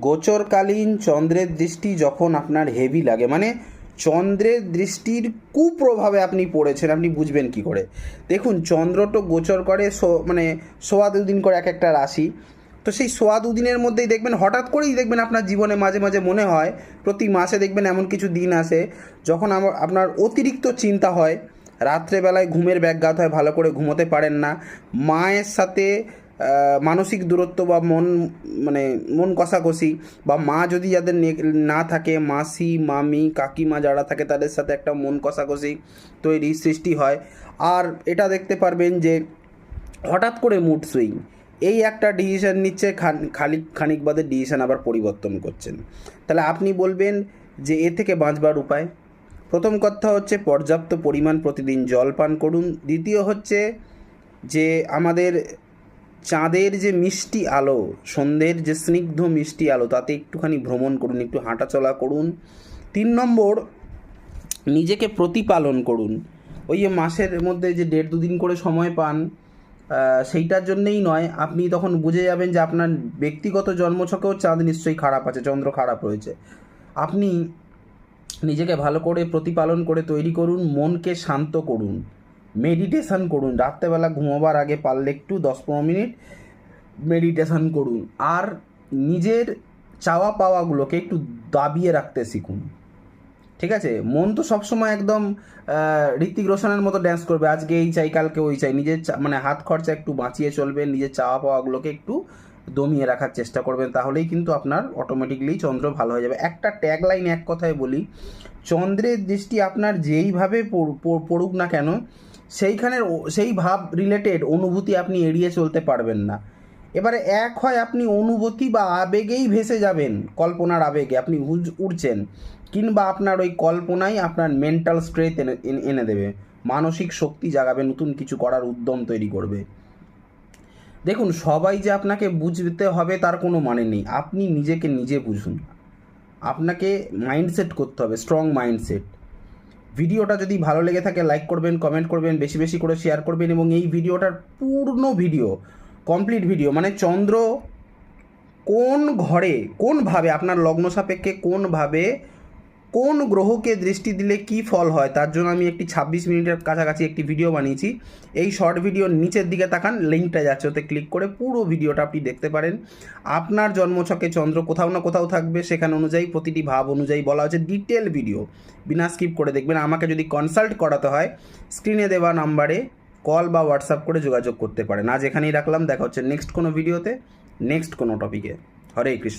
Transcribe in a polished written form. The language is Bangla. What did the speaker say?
গোচরকালীন চন্দ্রের দৃষ্টি যখন আপনার হেভি লাগে, মানে চন্দ্রের দৃষ্টির কুপ্রভাবে আপনি পড়েছেন, আপনি বুঝবেন কি করে? দেখুন, চন্দ্র তো গোচর করে মানে সোয়া দুদিন করে এক একটা রাশি। তো সেই সোয়া দুদিনের মধ্যেই দেখবেন, হঠাৎ করেই দেখবেন আপনার জীবনে মাঝে মাঝে মনে হয়, প্রতি মাসে দেখবেন এমন কিছু দিন আসে যখন আপনার অতিরিক্ত চিন্তা হয়, রাত্রেবেলায় ঘুমের ব্যাঘাত হয়, ভালো করে ঘুমোতে পারেন না, মায়ের সাথে মানসিক দূরত্ব বা মন কষাকষি, বা মা যদি যাদের না থাকে, মাসি মামি কাকিমা যারা থাকে তাদের সাথে একটা মন কষাকষি সৃষ্টি হয়। আর এটা দেখতে পারবেন যে হঠাৎ করে মুড সুইং, এই একটা ডিসিশান নিচ্ছে, খানিক বাদে ডিসিশান আবার পরিবর্তন করছেন। তাহলে আপনি বলবেন যে এ থেকে বাঁচবার উপায়, প্রথম কথা হচ্ছে পর্যাপ্ত পরিমাণ প্রতিদিন জল পান করুন। দ্বিতীয় হচ্ছে যে আমাদের চাঁদের যে মিষ্টি আলো, সন্ধ্যের যে স্নিগ্ধ মিষ্টি আলো, তাতে একটুখানি ভ্রমণ করুন, একটু হাঁটাচলা করুন। 3 নম্বর, নিজেকে প্রতিপালন করুন। ওই যে মাসের মধ্যে যে 1.5-2 দিন করে সময় পান, সেইটার জন্যেই নয়, আপনি তখন বুঝে যাবেন যে আপনার ব্যক্তিগত জন্মছকেও চাঁদ নিশ্চয়ই খারাপ আছে, চন্দ্র খারাপ রয়েছে। আপনি নিজেকে ভালো করে প্রতিপালন করে তৈরি করুন, মনকে শান্ত করুন, মেডিটেশান করুন, রাত্রেবেলা ঘুমোবার আগে পারলে একটু 10-15 মিনিট মেডিটেশান করুন। আর নিজের চাওয়া পাওয়াগুলোকে একটু দাবিয়ে রাখতে শিখুন, ঠিক আছে? মন তো সবসময় একদম ঋত্বিক রোশনের মতো ড্যান্স করবে, আজকে এই চাই কালকে ওই চাই, নিজের হাত খরচা একটু বাঁচিয়ে চলবেন, নিজের চাওয়া পাওয়াগুলোকে একটু দমিয়ে রাখার চেষ্টা করবেন, তাহলেই কিন্তু আপনার অটোমেটিকলি চন্দ্র ভালো হয়ে যাবে। একটা ট্যাগলাইন এক কথায় বলি, চন্দ্রের দৃষ্টি আপনার যেইভাবে পড়ুক না কেন, সেই ভাব রিলেটেড অনুভূতি আপনি এড়িয়ে চলতে পারবেন না। এবারে এক হয় আপনি অনুভূতি বা আবেগেই ভেসে যাবেন, কল্পনার আবেগে আপনি উড়ছেন, কিংবা আপনার ওই কল্পনাই আপনার মেন্টাল স্ট্রেংথ এনে দেবে, মানসিক শক্তি জাগাবে, নতুন কিছু করার উদ্যম তৈরি করবে। দেখুন, সবাই যে আপনাকে বুঝতে হবে তার কোনো মানে নেই, আপনি নিজেকে নিজে বুঝুন। আপনাকে মাইন্ডসেট করতে হবে, স্ট্রং মাইন্ডসেট। ভিডিওটা যদি ভালো লেগে থাকে লাইক করবেন, কমেন্ট করবেন, বেশি বেশি করে শেয়ার করবেন, এবং এই ভিডিওটার পূর্ণ ভিডিও, কমপ্লিট ভিডিও, মানে চন্দ্র কোন ঘরে কোনভাবে আপনার লগ্ন সাপেক্ষে কোনভাবে কোন গ্রহকে দৃষ্টি দিলে কি ফল হয়, তার জন্য আমি একটি 26 মিনিটের কাছাকাছি একটি ভিডিও বানিয়েছি। এই শর্ট ভিডিওর নিচের দিকে তাকান, লিঙ্কটা যাচ্ছে, ওতে ক্লিক করে পুরো ভিডিওটা আপনি দেখতে পারেন। আপনার জন্মছকে চন্দ্র কোথাও না কোথাও থাকবে, সেখানে অনুযায়ী প্রতিটি ভাব অনুযায়ী বলা হচ্ছে, ডিটেল ভিডিও, বিনা স্কিপ করে দেখবেন। আমাকে যদি কনসাল্ট করাতে হয়, স্ক্রিনে দেওয়া নাম্বারে কল বা হোয়াটসঅ্যাপ করে যোগাযোগ করতে পারেন। আজ এখানেই রাখলাম, দেখা হচ্ছে নেক্সট কোনো ভিডিওতে, নেক্সট কোনো টপিকে। হরে কৃষ্ণ।